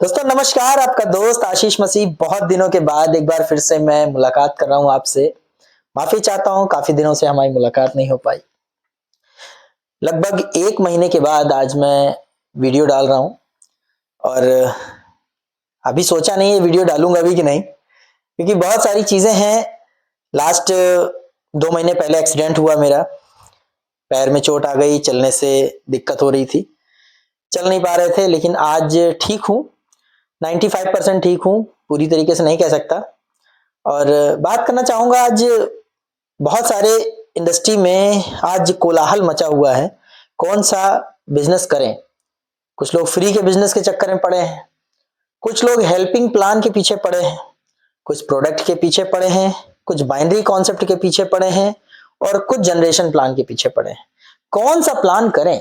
दोस्तों नमस्कार। आपका दोस्त आशीष मसीह बहुत दिनों के बाद एक बार फिर से मैं मुलाकात कर रहा हूं आपसे। माफी चाहता हूं, काफी दिनों से हमारी मुलाकात नहीं हो पाई। लगभग 1 महीने के बाद आज मैं वीडियो डाल रहा हूं और अभी सोचा नहीं है वीडियो डालूंगा भी कि नहीं, क्योंकि बहुत सारी चीजें हैं। लास्ट 2 महीने पहले एक्सीडेंट हुआ मेरा। पैर में चोट आ गई, चलने से दिक्कत हो रही थी, चल नहीं पा रहे थे, लेकिन आज ठीक हूं। 95% ठीक हूँ, पूरी तरीके से नहीं कह सकता। और बात करना चाहूँगा आज बहुत सारे इंडस्ट्री में आज कोलाहल मचा हुआ है, कौन-सा बिज़नेस करें? कुछ लोग फ्री के बिज़नेस के चक्कर में पड़े हैं, कुछ लोग हेल्पिंग प्लान के पीछे पड़े हैं, कुछ प्रोडक्ट के पीछे पड़े हैं, कुछ बाइनरी कॉन्सेप्ट के पीछे पड़े हैं और कुछ जनरेशन प्लान के पीछे पड़े हैं। कौन-सा प्लान करें?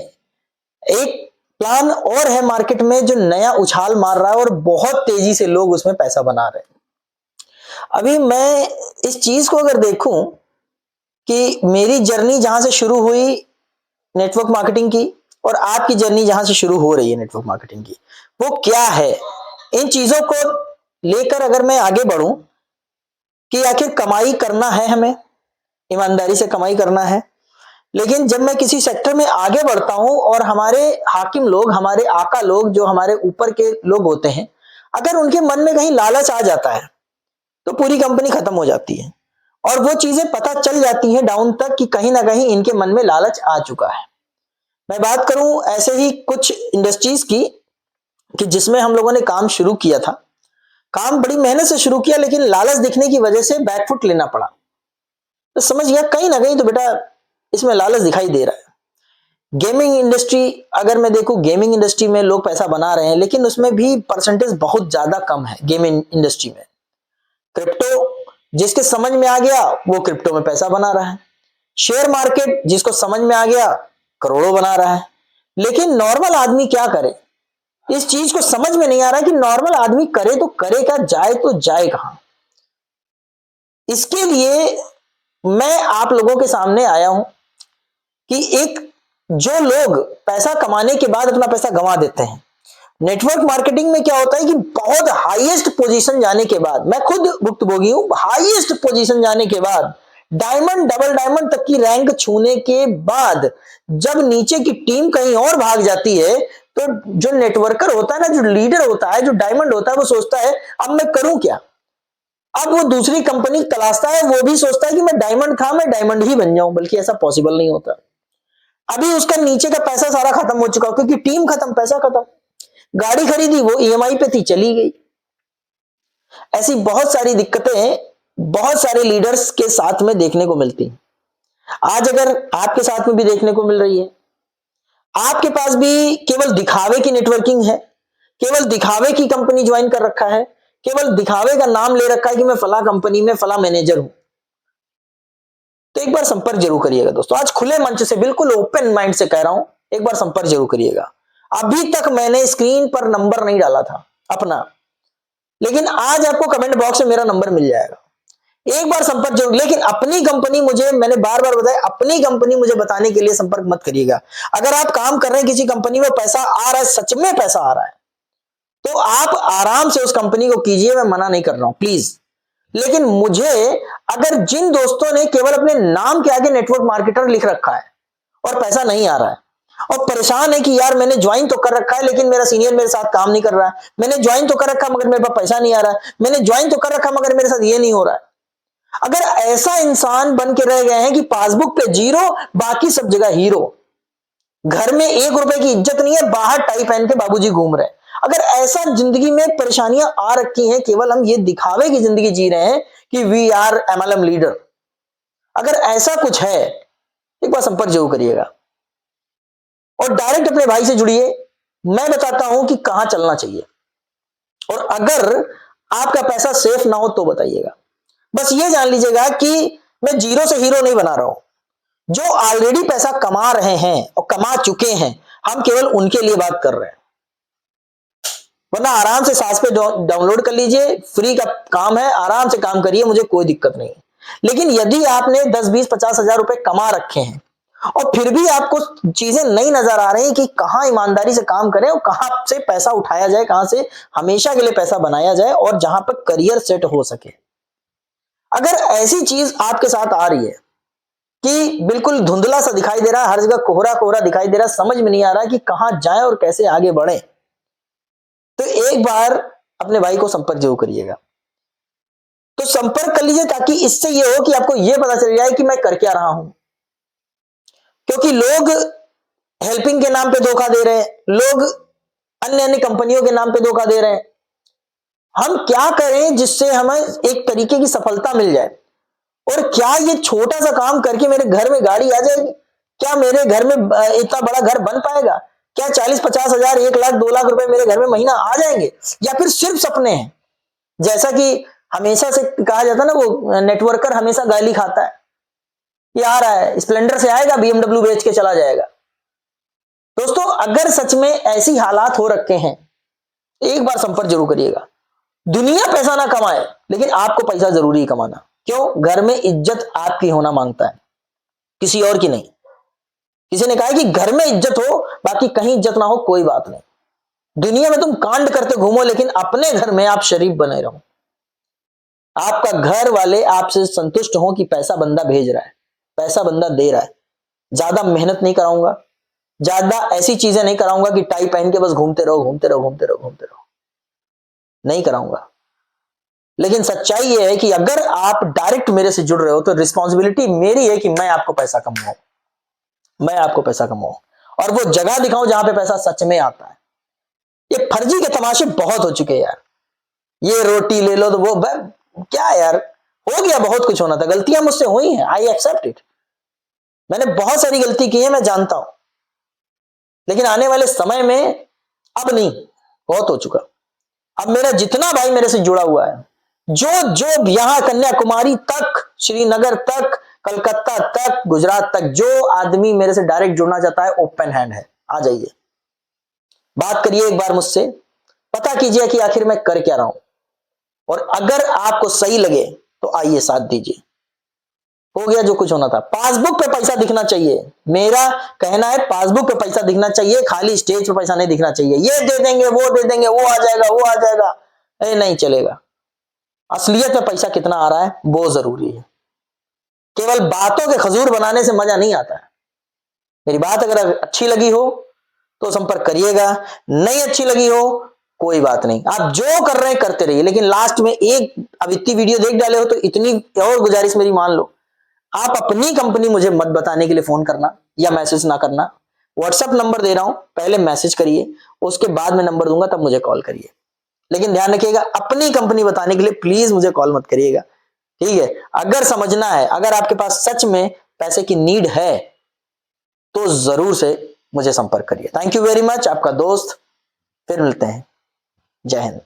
एक प्लान और है मार्केट में जो नया उछाल मार रहा है और बहुत तेजी से लोग उसमें पैसा बना रहे हैं। अभी मैं इस चीज को अगर देखूं कि मेरी जर्नी जहां से शुरू हुई नेटवर्क मार्केटिंग की और आपकी जर्नी जहां से शुरू हो रही है नेटवर्क मार्केटिंग की, वो क्या है, इन चीजों को लेकर अगर मैं आगे बढ़ूं कि आखिर कमाई करना है, हमें ईमानदारी से कमाई करना है। लेकिन जब मैं किसी सेक्टर में आगे बढ़ता हूं और हमारे हाकिम लोग, हमारे आका लोग, जो हमारे ऊपर के लोग होते हैं, अगर उनके मन में कहीं लालच आ जाता है तो पूरी कंपनी खत्म हो जाती है। और वो चीजें पता चल जाती हैं डाउन तक कि कहीं ना कहीं इनके मन में लालच आ चुका है। मैं बात करूं ऐसे ही कुछ इंडस्ट्रीज की कि जिसमें हम लोगों ने काम शुरू किया था, काम बड़ी मेहनत से शुरू किया, लेकिन लालच दिखने की वजह से बैकफुट लेना पड़ा। तो समझ गया कहीं ना कहीं तो बेटा इसमें लालच दिखाई दे रहा है। गेमिंग इंडस्ट्री अगर मैं देखूं, गेमिंग इंडस्ट्री में लोग पैसा बना रहे हैं, लेकिन उसमें भी परसेंटेज बहुत ज्यादा कम है। गेमिंग इंडस्ट्री में क्रिप्टो जिसके समझ में आ गया वो क्रिप्टो में पैसा बना रहा है, शेयर मार्केट जिसको समझ में आ गया करोड़ों बना रहा है। लेकिन नॉर्मल आदमी क्या करे, इस चीज को समझ में नहीं आ रहा कि नॉर्मल आदमी करे तो करे क्या, जाए तो जाए कहां। इसके लिए मैं आप लोगों के सामने आया हूं कि एक जो लोग पैसा कमाने के बाद अपना पैसा गंवा देते हैं, नेटवर्क मार्केटिंग में क्या होता है कि बहुत हाईएस्ट पोजीशन जाने के बाद, मैं खुद भुक्तभोगी हूं, हाईएस्ट पोजीशन जाने के बाद, डायमंड डबल डायमंड तक की रैंक छूने के बाद जब नीचे की टीम कहीं और भाग जाती है, तो जो नेटवर्कर होता है ना, जो लीडर होता है, जो डायमंड होता है, वो सोचता है अब मैं करूं क्या। अब वो दूसरी कंपनी तलाशता है, वो भी सोचता है कि मैं डायमंड था, मैं डायमंड ही बन जाऊं, बल्कि ऐसा पॉसिबल नहीं होता। अभी उसका नीचे का पैसा सारा खत्म हो चुका, क्योंकि टीम खत्म, पैसा खत्म। गाड़ी खरीदी वो ईएमआई पे थी, चली गई। ऐसी बहुत सारी दिक्कतें बहुत सारे लीडर्स के साथ में देखने को मिलती। आज अगर आपके साथ में भी देखने को मिल रही है, आपके पास भी केवल दिखावे की नेटवर्किंग है, केवल दिखावे की कंपनी ज्वाइन कर रखा है, केवल दिखावे का नाम ले रखा है कि मैं फला कंपनी में फला मैनेजर हूं, तो एक बार संपर्क जरूर करिएगा दोस्तों। आज खुले मंच से बिल्कुल ओपन माइंड से कह रहा हूं, एक बार संपर्क जरूर करिएगा। अभी तक मैंने स्क्रीन पर नंबर नहीं डाला था अपना, लेकिन आज आपको कमेंट बॉक्स में मेरा नंबर मिल जाएगा। एक बार संपर्क जरूर, लेकिन अपनी कंपनी मुझे, मैंने बार बार बताया, अपनी कंपनी मुझे बताने के लिए संपर्क मत करिएगा। अगर आप काम कर रहे हैं किसी कंपनी में, पैसा आ रहा है, सच में पैसा आ रहा है, तो आप आराम से उस कंपनी को कीजिए, मैं मना नहीं कर रहा हूं, प्लीज। लेकिन मुझे, अगर जिन दोस्तों ने केवल अपने नाम के आगे नेटवर्क मार्केटर लिख रखा है और पैसा नहीं आ रहा है, और परेशान है कि यार मैंने ज्वाइन तो कर रखा है लेकिन मेरा सीनियर मेरे साथ काम नहीं कर रहा है, मैंने ज्वाइन तो कर रखा मगर मेरे पास पैसा नहीं आ रहा है, मैंने ज्वाइन तो कर रखा मगर मेरे साथ ये नहीं हो रहा है। अगर ऐसा इंसान बन के रह गए हैं कि पासबुक पे जीरो, बाकी सब जगह हीरो, घर में 1 रुपए की इज्जत नहीं है, बाहर टाई पहन के बाबूजी घूम रहे हैं, अगर ऐसा जिंदगी में परेशानियां आ रखी हैं, केवल हम ये दिखावे की जिंदगी जी रहे हैं कि वी आर एमएलएम लीडर, अगर ऐसा कुछ है, एक बार संपर्क जरूर करिएगा और डायरेक्ट अपने भाई से जुड़िए। मैं बताता हूं कि कहां चलना चाहिए, और अगर आपका पैसा सेफ ना हो तो बताइएगा। बस ये जान लीजिएगा कि मैं जीरो से हीरो नहीं बना रहा हूं, जो ऑलरेडी पैसा कमा रहे हैं और कमा चुके हैं, हम केवल उनके लिए बात कर रहे हैं। वरना आराम से सास पे डाउनलोड कर लीजिए, फ्री का काम है, आराम से काम करिए, मुझे कोई दिक्कत नहीं। लेकिन यदि आपने 10, 20, 50 हजार रुपए कमा रखे हैं और फिर भी आपको चीजें नहीं नजर आ रही कि कहां ईमानदारी से काम करें और कहां से पैसा उठाया जाए, कहां से हमेशा के लिए पैसा बनाया जाए और जहां पर करियर सेट हो सके। अगर ऐसी चीज आपके साथ आ रही है कि बिल्कुल धुंधला सा दिखाई दे रहा है, हर जगह कोहरा कोहरा दिखाई दे रहा है, समझ में नहीं आ रहा कि कहां जाए और कैसे आगे बढ़े, तो एक बार अपने भाई को संपर्क जरूर करिएगा। तो संपर्क कर लीजिए ताकि इससे यह हो कि आपको यह पता चल जाए कि मैं कर क्या रहा हूं। क्योंकि लोग हेल्पिंग के नाम पे धोखा दे रहे हैं, लोग अन्य अन्य कंपनियों के नाम पे धोखा दे रहे हैं। हम क्या करें जिससे हमें एक तरीके की सफलता मिल जाए, और क्या ये छोटा सा काम करके मेरे घर में गाड़ी आ जाएगी? क्या मेरे घर में इतना बड़ा घर बन पाएगा? क्या 40-50 हजार, 1 लाख 2 लाख रुपए मेरे घर में महीना आ जाएंगे? या फिर सिर्फ सपने हैं? जैसा कि हमेशा से कहा जाता है ना, वो नेटवर्कर हमेशा गाली खाता है, ये आ रहा है स्प्लेंडर से आएगा, बीएमडब्ल्यू बेच के चला जाएगा। दोस्तों, अगर सच में ऐसी हालात हो रखे हैं, एक बार संपर्क जरूर करिएगा। दुनिया पैसा ना कमाए, लेकिन आपको पैसा जरूरी है कमाना। क्यों? घर में इज्जत आपकी होना मांगता है, किसी और की नहीं। किसी ने कहा है कि घर में इज्जत हो, बाकी कहीं इज्जत ना हो कोई बात नहीं। दुनिया में तुम कांड करते घूमो, लेकिन अपने घर में आप शरीफ बने रहो। आपका घर वाले आपसे संतुष्ट हो कि पैसा बंदा भेज रहा है, पैसा बंदा दे रहा है। ज्यादा मेहनत नहीं कराऊंगा, ज्यादा ऐसी चीजें नहीं कराऊंगा कि टाई पहन के बस घूमते रहो घूमते रहो घूमते रहो घूमते रहो, नहीं कराऊंगा। लेकिन सच्चाई यह है कि अगर आप डायरेक्ट मेरे से जुड़ रहे हो तो रिस्पॉन्सिबिलिटी मेरी है कि मैं आपको पैसा कमाऊं, मैं आपको पैसा कमाऊं और वो जगह दिखाऊं जहां पे पैसा सच में आता है। ये फर्जी के तमाशे बहुत हो चुके हैं यार। ये रोटी ले लो तो वो क्या यार, हो गया, बहुत कुछ होना था, गलतियां मुझसे हुई हैं, आई एक्सेप्ट इट। मैंने बहुत सारी गलती की है, मैं जानता हूं, लेकिन आने वाले समय में अब नहीं, बहुत हो चुका। अब मेरा जितना भाई मेरे से जुड़ा हुआ है, जो जो यहां कन्याकुमारी तक, श्रीनगर तक, कलकत्ता तक, गुजरात तक, जो आदमी मेरे से डायरेक्ट जुड़ना चाहता है, ओपन हैंड है, आ जाइए, बात करिए एक बार मुझसे, पता कीजिए कि आखिर मैं कर क्या रहा हूं, और अगर आपको सही लगे तो आइए साथ दीजिए। हो गया जो कुछ होना था। पासबुक पे पैसा दिखना चाहिए, मेरा कहना है पासबुक पे पैसा दिखना चाहिए, खाली स्टेज पे पैसा नहीं दिखना चाहिए। ये दे देंगे, वो दे देंगे, वो आ जाएगा, वो आ जाएगा, नहीं चलेगा। असलियत में पैसा कितना आ रहा है वो जरूरी है। केवल बातों के खजूर बनाने से मजा नहीं आता है। मेरी बात अगर अच्छी लगी हो तो संपर्क करिएगा, नहीं अच्छी लगी हो कोई बात नहीं, आप जो कर रहे हैं करते रहिए। लेकिन लास्ट में एक, अब इतनी वीडियो देख डाले हो तो इतनी और गुजारिश मेरी मान लो, आप अपनी कंपनी मुझे मत बताने के लिए फोन करना या मैसेज ना करना। व्हाट्सएप नंबर दे रहा हूं, पहले मैसेज करिए, उसके बाद में नंबर दूंगा, तब मुझे कॉल करिए। लेकिन ध्यान रखिएगा, अपनी कंपनी बताने के लिए प्लीज मुझे कॉल मत करिएगा, ठीक है? अगर समझना है, अगर आपके पास सच में पैसे की नीड है तो जरूर से मुझे संपर्क करिए। थैंक यू वेरी मच, आपका दोस्त, फिर मिलते हैं। जय हिंद।